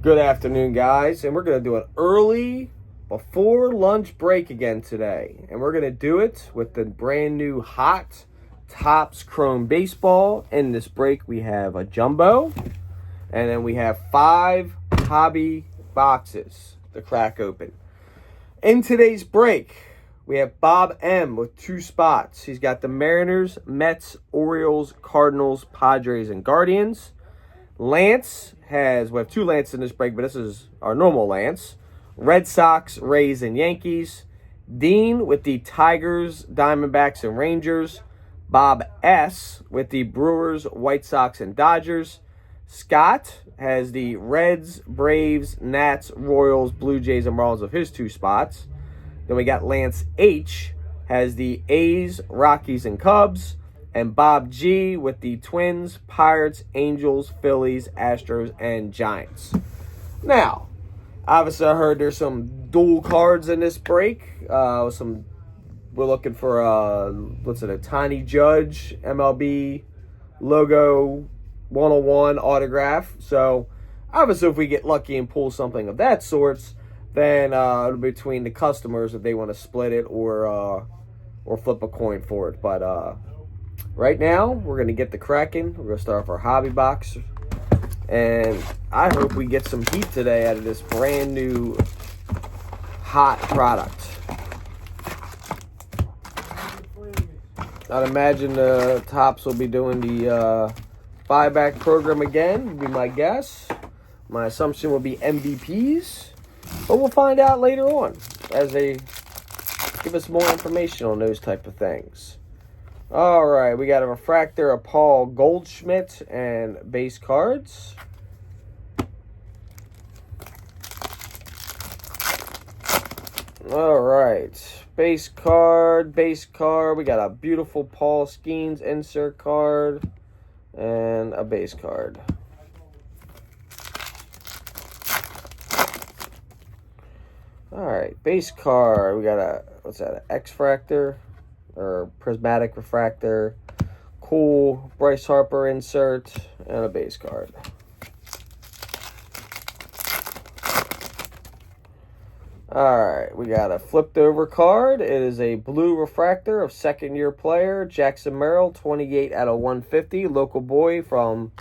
Good afternoon, guys, and we're going to do an early before lunch break again today. And we're going to do it with the brand new hot Topps Chrome Baseball. In this break, we have a jumbo, and then we have 5 hobby boxes to crack open. In today's break, we have Bob M with 2 spots. He's got the Mariners, Mets, Orioles, Cardinals, Padres, and Guardians. Lance we have 2 Lance in this break, but this is our normal Lance. Red Sox, Rays, and Yankees. Dean with the Tigers, Diamondbacks, and Rangers. Bob S with the Brewers, White Sox, and Dodgers. Scott has the Reds, Braves, Nats, Royals, Blue Jays, and Marlins of his 2 spots. Then we got Lance H has the A's, Rockies, and Cubs. And Bob G with the Twins, Pirates, Angels, Phillies, Astros, and Giants. Now, obviously I heard there's some dual cards in this break. We're looking for a Tiny Judge MLB logo 101 autograph. So obviously if we get lucky and pull something of that sorts, then between the customers if they want to split it or flip a coin for it. But right now, we're going to get the cracking. We're going to start off our hobby box. And I hope we get some heat today out of this brand new hot product. I'd imagine the Topps will be doing the buyback program again, would be my guess. My assumption will be MVPs. But we'll find out later on as they give us more information on those type of things. All right, we got a refractor of Paul Goldschmidt and base cards. All right, base card. We got a beautiful Paul Skeens insert card and a base card. All right, base card. We got an X-Fractor. Or prismatic refractor, cool Bryce Harper insert, and a base card. Alright, we got a flipped over card. It is a blue refractor of second-year player, Jackson Merrill, 28 out of 150, local boy from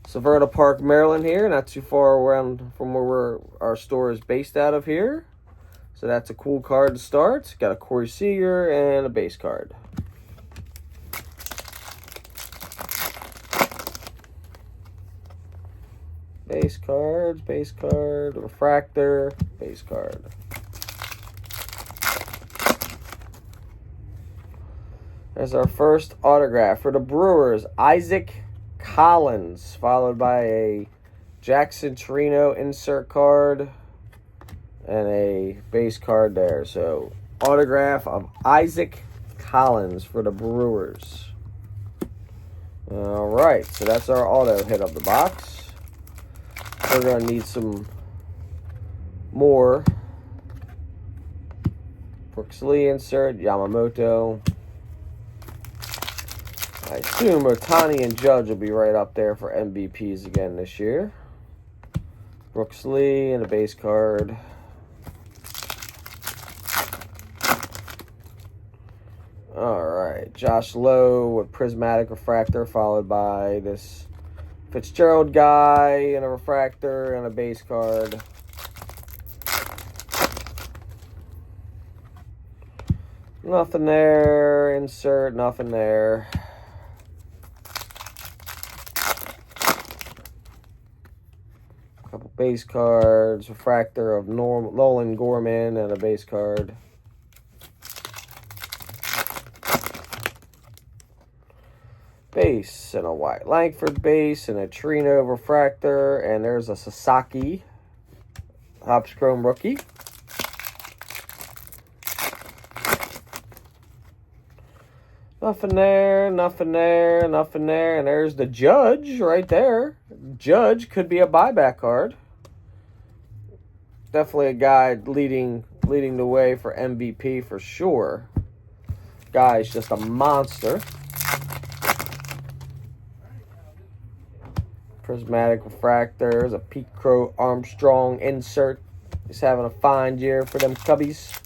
Severna Park, Maryland here, not too far around from where our store is based out of here. So that's a cool card to start. Got a Corey Seager and a base card. Base card, refractor, base card. There's our first autograph for the Brewers, Isaac Collins, followed by a Jackson Torino insert card. And a base card there. So, autograph of Isaac Collins for the Brewers. All right, so that's our auto hit of the box. We're going to need some more. Brooks Lee insert, Yamamoto. I assume Ohtani and Judge will be right up there for MVPs again this year. Brooks Lee and a base card. All right, Josh Lowe with prismatic refractor, followed by this Fitzgerald guy and a refractor and a base card. Nothing there. Insert, nothing there. A couple base cards, refractor of Nolan Gorman and a base card. Base and a White Langford base and a Torino refractor, and there's a Sasaki Topps Chrome rookie. Nothing there, nothing there, nothing there, and there's the Judge right there. Judge could be a buyback card. Definitely a guy leading the way for MVP for sure. Guy's just a monster. prismatic refractor. There's a Pete Crow Armstrong insert. He's having a fine year for them Cubbies.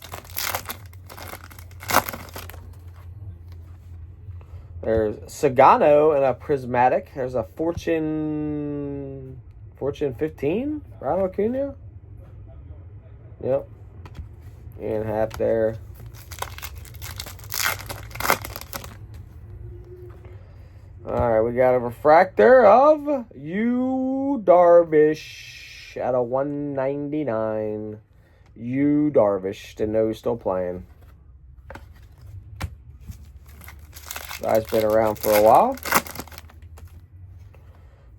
There's Sagano and a prismatic. There's a Fortune 15, Ronald Acuna. Yep. And half there. All right, we got a refractor of Yu Darvish at a 199. Yu Darvish. Didn't know he's still playing. Guy's been around for a while.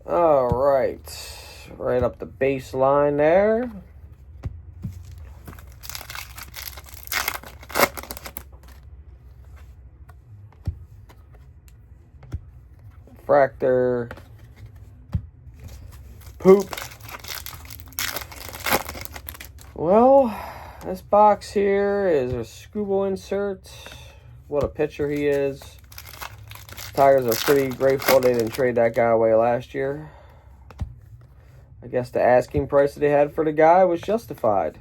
All right. Right up the baseline there. Refractor. Poop. Well, this box here is a Skubal insert. What a pitcher he is. Tigers are pretty grateful they didn't trade that guy away last year. I guess the asking price that they had for the guy was justified,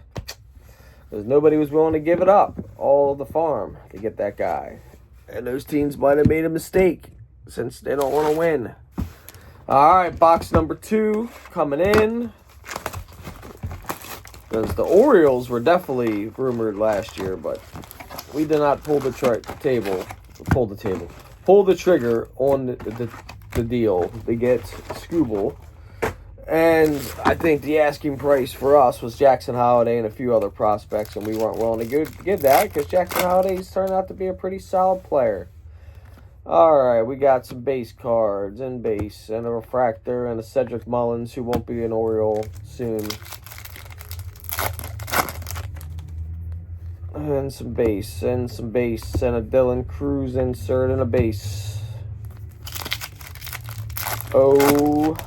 because nobody was willing to give it up, all of the farm, to get that guy. And those teams might have made a mistake, since they don't want to win. All right, box number 2 coming in. Because the Orioles were definitely rumored last year, but we did not pull the trigger on the deal to get Skubal. And I think the asking price for us was Jackson Holliday and a few other prospects, and we weren't willing to give that because Jackson Holliday's turned out to be a pretty solid player. All right, we got some base cards and base and a refractor and a Cedric Mullins, who won't be an Oriole soon. And some base and some base and a Dylan Cruz insert and a base. Oh.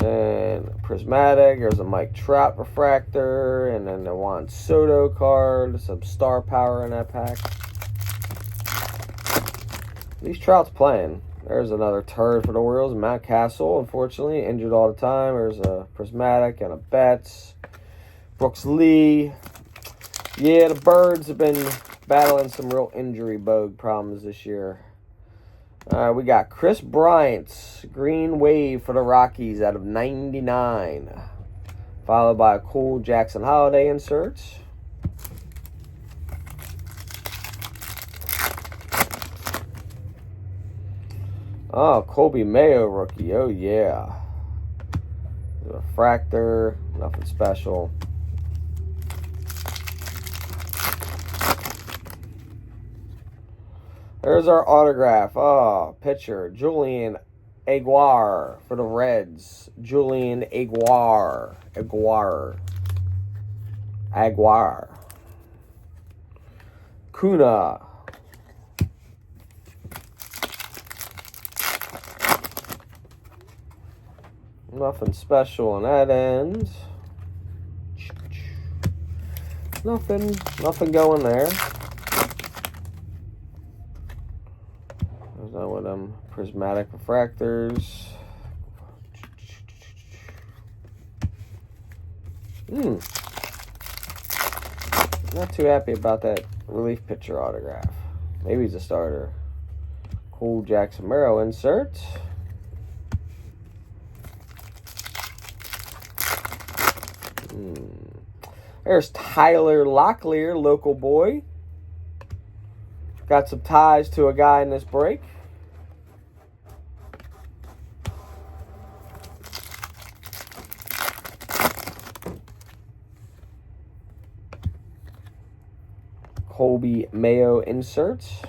And prismatic. There's a Mike Trout refractor, and then the Juan Soto card. Some star power in that pack. These Trout's playing. There's another turd for the Orioles. Matt Castle, unfortunately, injured all the time. There's a prismatic and a Betts. Brooks Lee. Yeah, the Birds have been battling some real injury bug problems this year. We got Chris Bryant's Green Wave for the Rockies out of 99. Followed by a cool Jackson Holliday insert. Oh, Colby Mayo rookie. Oh, yeah. Refractor. Nothing special. There's our autograph. Oh, pitcher. Julian Aguilar for the Reds. Julian Aguilar. Kuna. Nothing special on that end. Nothing going there. There's one of them prismatic refractors. Not too happy about that relief pitcher autograph. Maybe he's a starter. Cool Jackson Merrill insert. There's Tyler Locklear, local boy. Got some ties to a guy in this break. Colby Mayo inserts.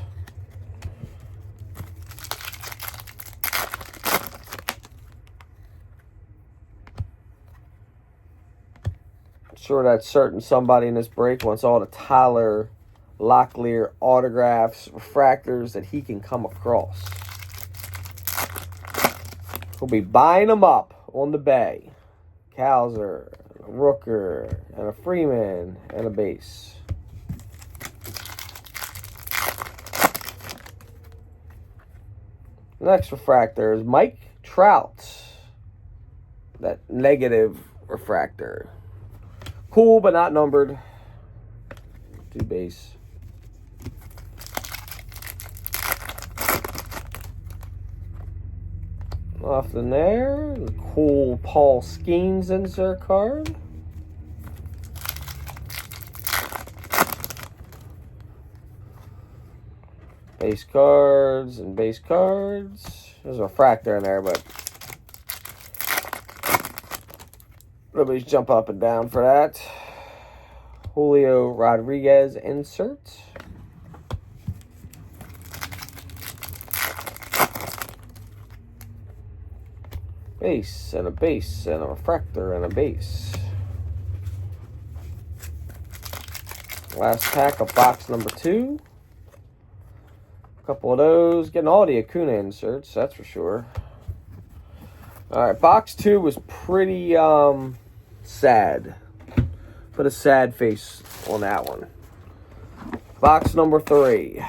Sure that certain somebody in this break wants all the Tyler Locklear autographs, refractors that he can come across. We'll be buying them up on the bay. Kowser, a Rooker, and a Freeman, and a base. Next refractor is Mike Trout. That negative refractor. Cool, but not numbered. 2 base. Off in there, the cool Paul Skeens insert card. Base cards and base cards. There's a refractor in there, but nobody's jumping up and down for that. Julio Rodriguez insert. Base and a base and a refractor and a base. Last pack of box number 2. A couple of those. Getting all the Acuna inserts, that's for sure. Alright, box 2 was pretty sad. Put a sad face on that one. Box number 3.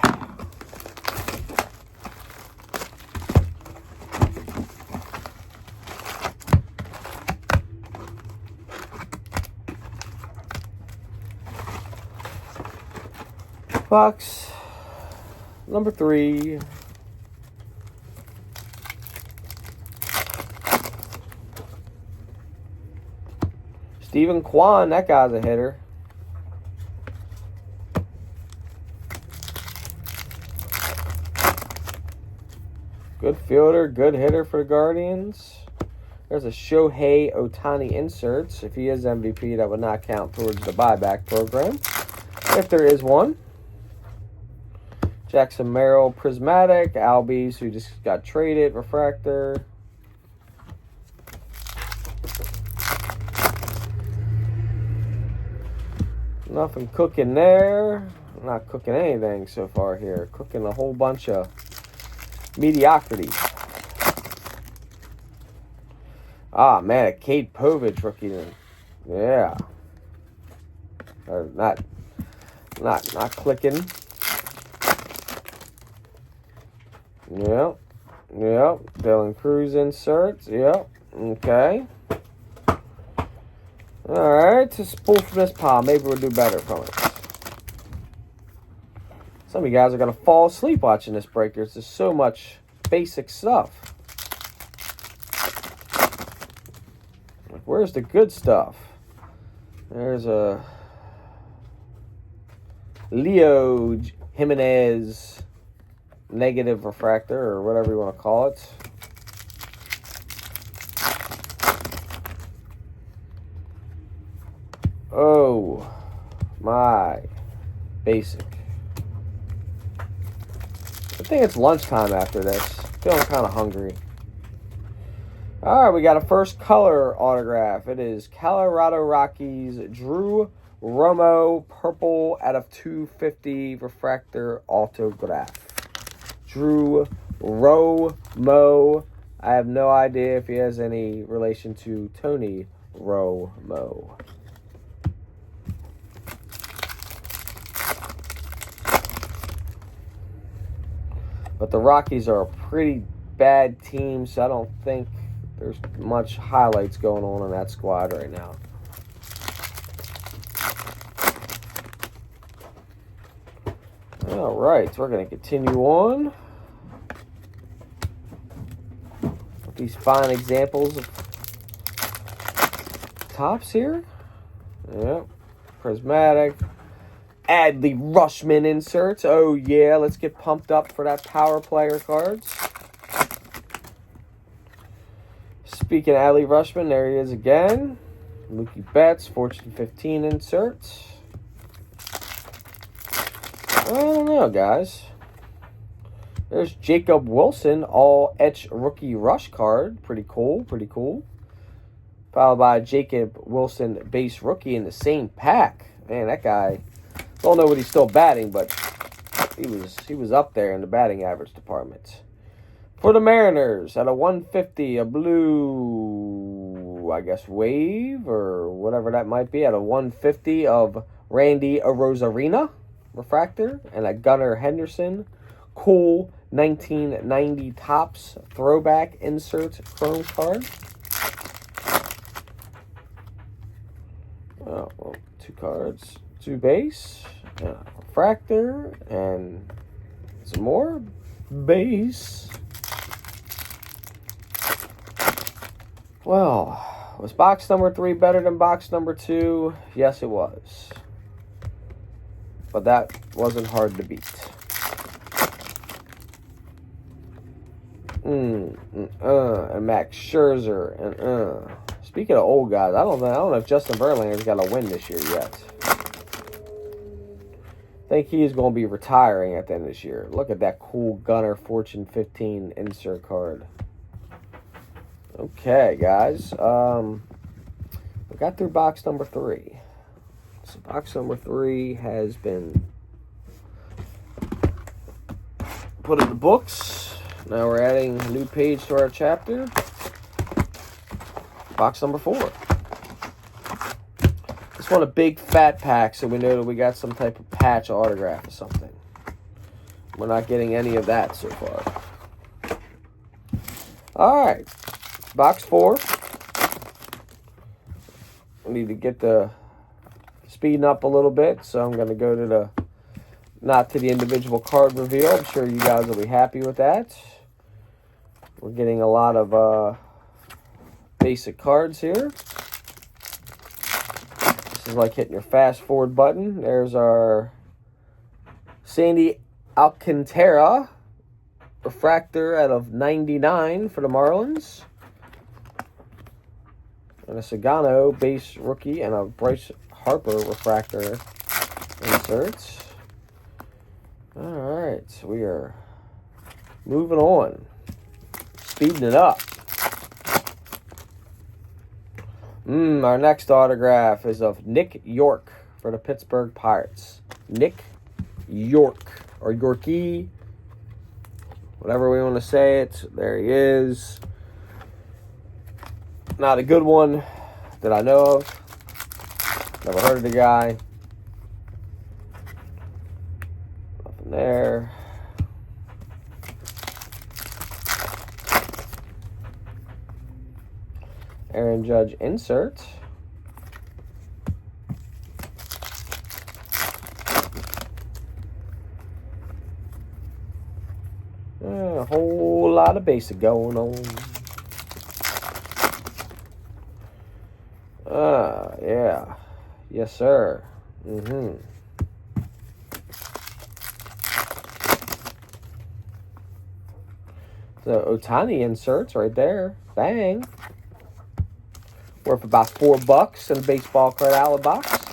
Box number 3. Stephen Kwan, that guy's a hitter. Good fielder, good hitter for the Guardians. There's a Shohei Ohtani inserts. If he is MVP, that would not count towards the buyback program, if there is one. Jackson Merrill, Prismatic. Albies, who just got traded, refractor. Nothing cooking there. I'm not cooking anything so far here. Cooking a whole bunch of mediocrity. Ah, man, a Cade Povich rookie. Yeah. Not clicking. Yep. Dylan Cruz inserts. Yep. Okay. Alright, just pull from this pile. Maybe we'll do better from it. Some of you guys are going to fall asleep watching this break. There's just so much basic stuff. Like, where's the good stuff? There's a Leo Jimenez negative refractor, or whatever you want to call it. Oh my, basic. I think it's lunchtime after this. Feeling kind of hungry. All right, we got a first color autograph. It is Colorado Rockies Drew Romo, purple out of 250 refractor autograph. Drew Romo. I have no idea if he has any relation to Tony Romo. But the Rockies are a pretty bad team, so I don't think there's much highlights going on in that squad right now. All right, so we're going to continue on with these fine examples of tops here. Yep, prismatic. Adley Rushman inserts. Oh, yeah. Let's get pumped up for that power player cards. Speaking of Adley Rushman, there he is again. Mookie Betts, Fortune 15 inserts. I don't know, guys. There's Jacob Wilson, all etch rookie rush card. Pretty cool, pretty cool. Followed by Jacob Wilson base rookie in the same pack. Man, that guy... Don't know what he's still batting, but he was up there in the batting average department. For the Mariners, at a 150, a blue, I guess, wave or whatever that might be, at a 150 of Randy Arozarena refractor, and a Gunnar Henderson cool 1990 Topps Throwback Insert Chrome card. Oh, well, 2 cards, 2 base, refractor, and some more base. Well, was box number 3 better than box number 2? Yes, it was. But that wasn't hard to beat. And Max Scherzer, and Speaking of old guys, I don't know if Justin Verlander's got a win this year yet. I think he's going to be retiring at the end of this year. Look at that cool Gunner Fortune 15 insert card. Okay, guys. We got through box number 3. So box number 3 has been put in the books. Now we're adding a new page to our chapter. Box number 4. Just want a big fat pack so we know that we got some type of patch autograph or something. We're not getting any of that so far. Alright. Box 4. We need to get the speeding up a little bit, so I'm going to go to the, not to the individual card reveal. I'm sure you guys will be happy with that. We're getting a lot of basic cards here. This is like hitting your fast forward button. There's our Sandy Alcantara refractor out of 99 for the Marlins. And a Sagano base rookie and a Bryce Harper refractor inserts. Alright, so we are moving on. Speeding it up. Our next autograph is of Nick York for the Pittsburgh Pirates. Nick York, or Yorkie, whatever we want to say it. There he is. Not a good one that I know of. Never heard of the guy. Nothing there. Aaron Judge insert. A whole lot of basic going on. Yeah. Yes, sir. The Ohtani inserts right there. Bang. Worth about $4 in a baseball card outlet box.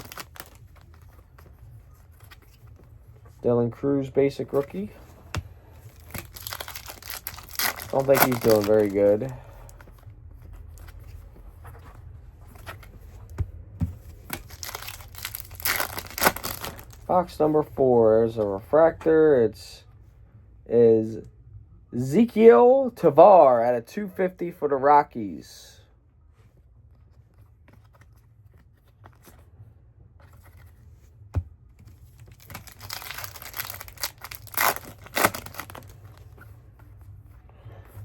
Dylan Cruz basic rookie. Don't think he's doing very good. Box number 4 is a refractor. It's Ezequiel Tovar at a 250 for the Rockies.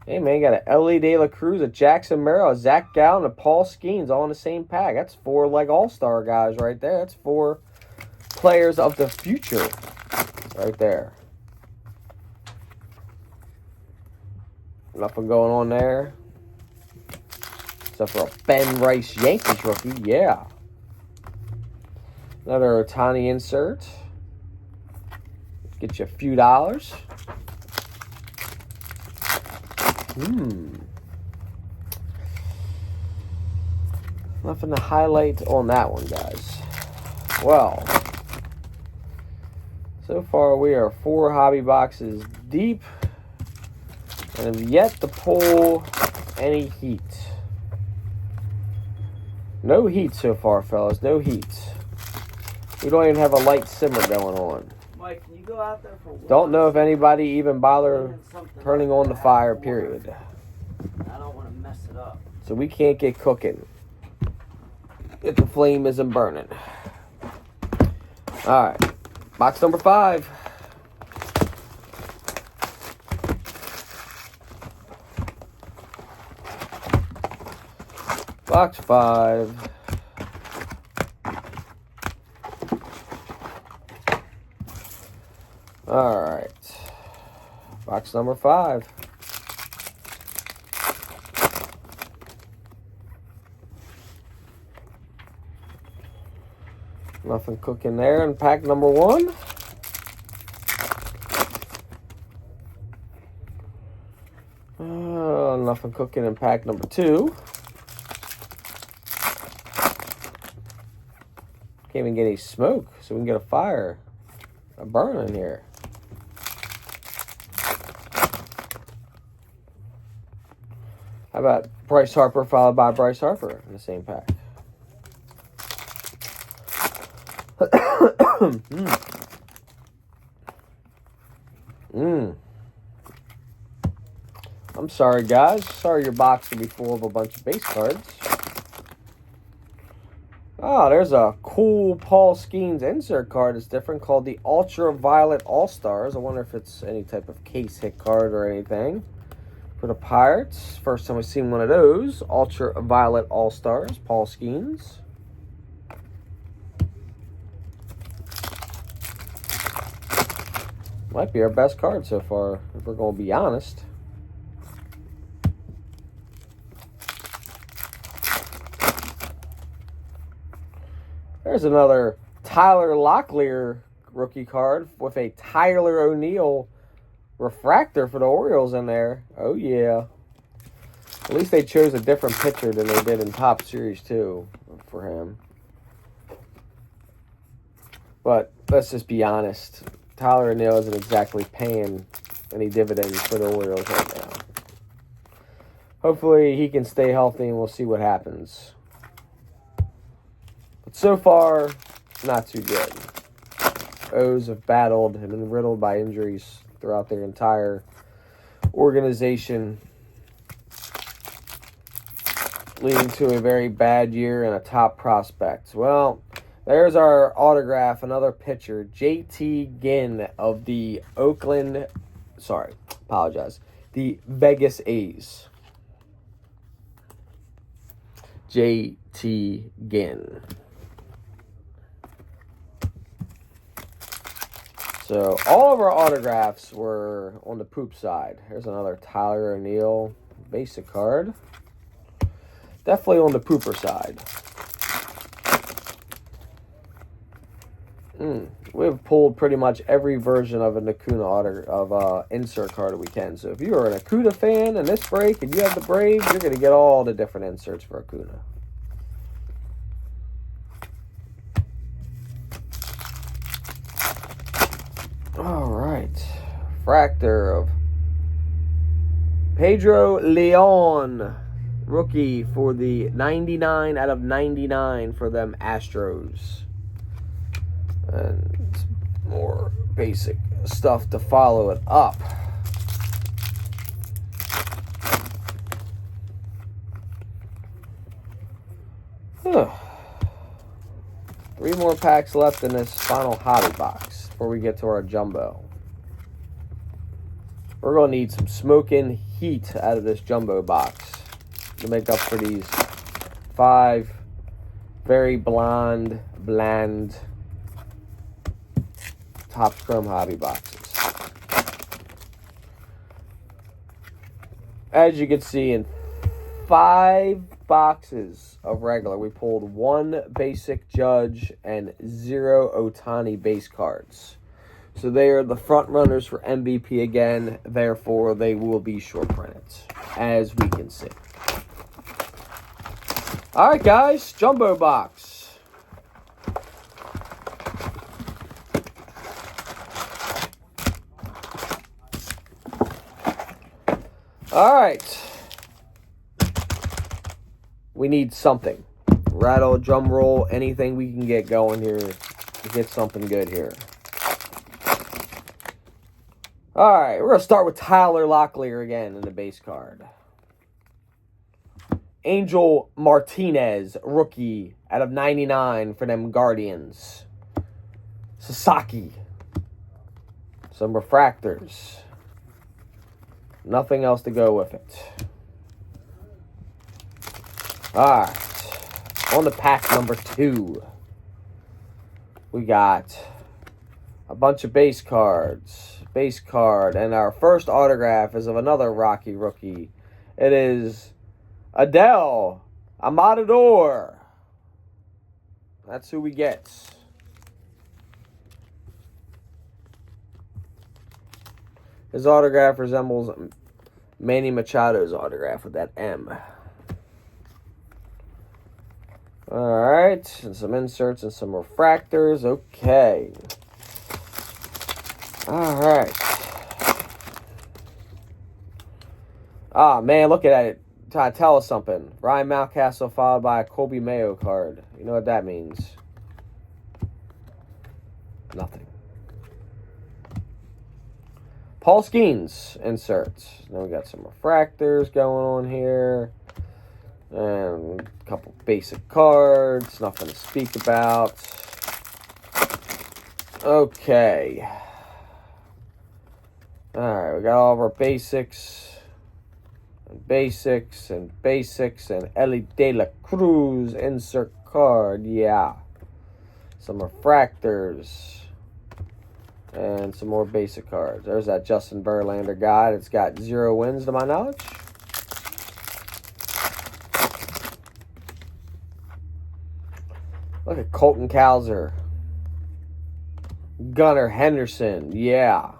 Hey, man, you got a Elly De La Cruz, a Jackson Merrill, a Zach Gallen, and a Paul Skeens all in the same pack. That's 4 like all-star guys right there. That's 4 players of the future right there. Nothing going on there. Except for a Ben Rice Yankees rookie. Yeah. Another Ohtani insert. Get you a few dollars. Nothing to highlight on that one, guys. Well, so far we are 4 hobby boxes deep and have yet to pull any heat. No heat so far, fellas. No heat. We don't even have a light simmer going on. Mike, can you go out there for a while? Don't know if anybody even bother turning on the fire, period. I don't want to mess it up. So we can't get cooking if the flame isn't burning. Alright. Box number 5. Box 5. All right. Box number 5. Nothing cooking there in pack number 1. Nothing cooking in pack number 2. Can't even get any smoke, so we can get a burn in here. How about Bryce Harper followed by Bryce Harper in the same pack? I'm sorry, guys. Sorry your box will be full of a bunch of base cards. Oh, there's a cool Paul Skeens insert card. It's different, called the Ultraviolet All-Stars. I wonder if it's any type of case hit card or anything. For the Pirates, first time we've seen one of those. Ultraviolet All-Stars, Paul Skeens. Might be our best card so far, if we're going to be honest. There's another Tyler Locklear rookie card with a Tyler O'Neill refractor for the Orioles in there. Oh, yeah. At least they chose a different pitcher than they did in Top Series 2 for him. But let's just be honest. Tyler O'Neill isn't exactly paying any dividends for the Orioles right now. Hopefully he can stay healthy and we'll see what happens. But so far, not too good. O's have battled and been riddled by injuries throughout their entire organization, leading to a very bad year and a top prospect. Well, there's our autograph, another pitcher, J.T. Ginn of the the Vegas A's. J.T. Ginn. So all of our autographs were on the poop side. Here's another Tyler O'Neill basic card. Definitely on the pooper side. We've pulled pretty much every version of an Acuna insert card that we can. So if you are an Acuna fan in this break and you have the Braves, you're going to get all the different inserts for Acuna. All right. Fractor of Pedro Leon, rookie for the 99 out of 99 for them Astros. And more basic stuff to follow it up. Three more packs left in this final hobby box before we get to our jumbo. We're going to need some smoking heat out of this jumbo box to make up for these 5 very bland Topps Chrome hobby boxes. As you can see, in 5 boxes of regular, we pulled 1 basic Judge and 0 Ohtani base cards. So they are the front runners for MVP again. Therefore, they will be short printed, as we can see. All right, guys, jumbo box. All right. We need something. Rattle, drum roll, anything we can get going here to get something good here. All right, we're going to start with Tyler Locklear again in the base card. Angel Martinez, rookie out of 99 for them Guardians. Sasaki. Some refractors. Nothing else to go with it. All right. On to pack number 2. We got a bunch of base cards. Base card. And our first autograph is of another Rocky rookie. It is Adael Amador. That's who we get. His autograph resembles Manny Machado's autograph with that M. Alright, and some inserts and some refractors. Okay. Alright. Ah, man, look at it. Tell us something. Ryan Mountcastle followed by a Colby Mayo card. You know what that means? Nothing. Paul Skeens inserts. Then we got some refractors going on here. And a couple basic cards. Nothing to speak about. Okay. Alright, we got all of our basics. And basics and basics. And Ellie De La Cruz insert card. Yeah. Some refractors. And some more basic cards. There's that Justin Verlander guy. It's got 0 wins to my knowledge. Look at Colton Cowser. Gunnar Henderson. Yeah.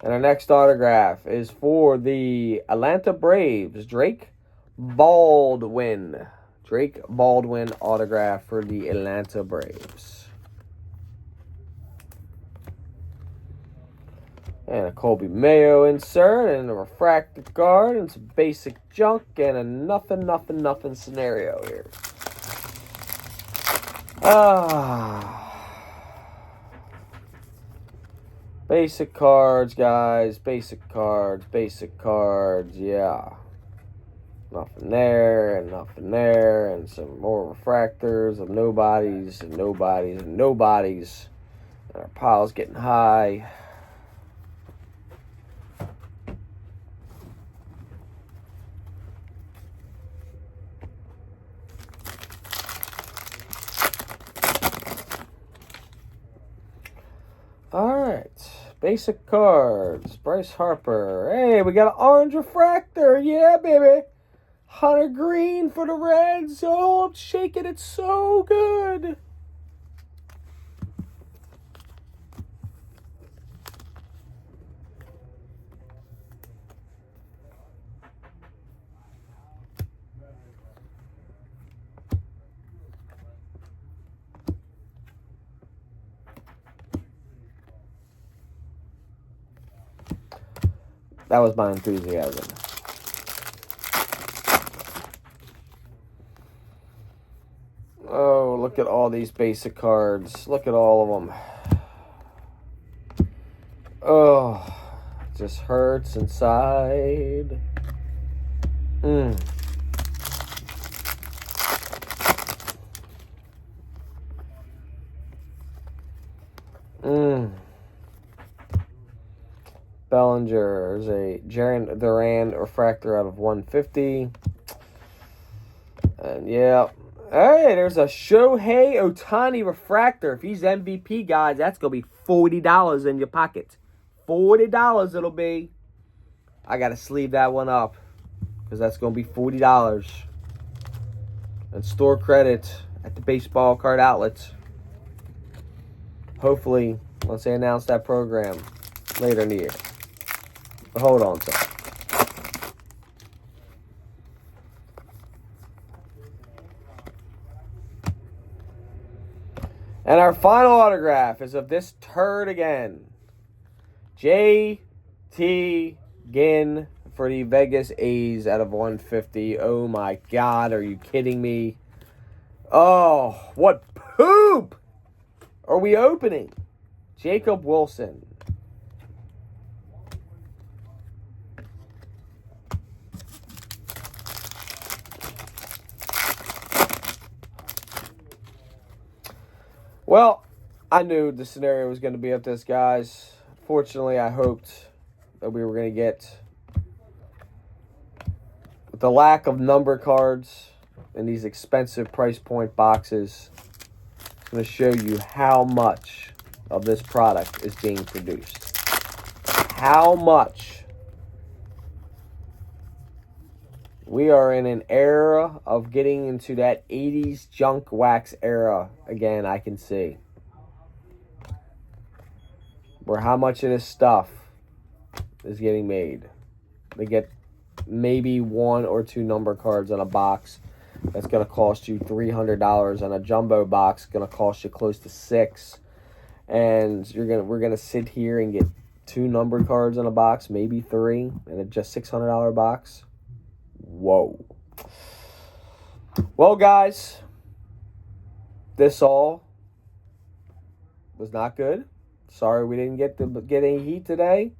And our next autograph is for the Atlanta Braves. Drake Baldwin. Drake Baldwin autograph for the Atlanta Braves. And a Colby Mayo insert, and a refractor card, and some basic junk, and a nothing scenario here. Basic cards, guys. Basic cards. Yeah. Nothing there, and some more refractors of nobodies, and nobodies. And our pile's getting high. Alright, basic cards, Bryce Harper. Hey, we got an orange refractor. Yeah, baby. Hunter Green for the Reds. Oh, I'm shaking it so good. That was my enthusiasm. Oh, look at all these basic cards. Look at all of them. Oh, it just hurts inside. Bellinger is a Jarren Duran refractor out of 150. And yeah. Hey, there's a Shohei Ohtani refractor. If he's MVP, guys, that's going to be $40 in your pocket. $40 it'll be. I got to sleeve that one up because that's going to be $40. And store credit at the baseball card outlets. Hopefully, once they announce that program later in the year. But hold on a second. And our final autograph is of this turd again. J.T. Ginn for the Vegas A's out of 150. Oh my God, are you kidding me? Oh, what poop are we opening? Jacob Wilson. Well, I knew the scenario was going to be up this, guys. Fortunately, I hoped that we were going to get, with the lack of number cards, in these expensive price point boxes. I'm going to show you how much of this product is being produced. How much. We are in an era of getting into that 80s junk wax era again, I can see. Where how much of this stuff is getting made. They get maybe 1 or 2 number cards on a box. That's going to cost you $300, and a jumbo box going to cost you close to $600. And we're gonna sit here and get 2 numbered cards on a box, maybe 3, and a just $600 box. Whoa. Well, guys, this all was not good. Sorry we didn't get any heat today.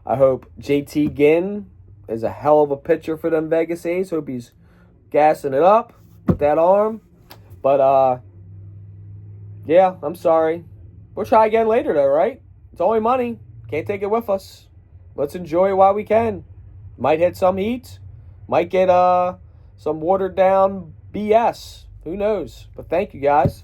I hope JT Ginn is a hell of a pitcher for them Vegas A's. Hope he's gassing it up with that arm. But, yeah, I'm sorry. We'll try again later, though, right? It's only money. Can't take it with us. Let's enjoy it while we can. Might hit some heat. Might get some watered down BS. Who knows? But thank you, guys.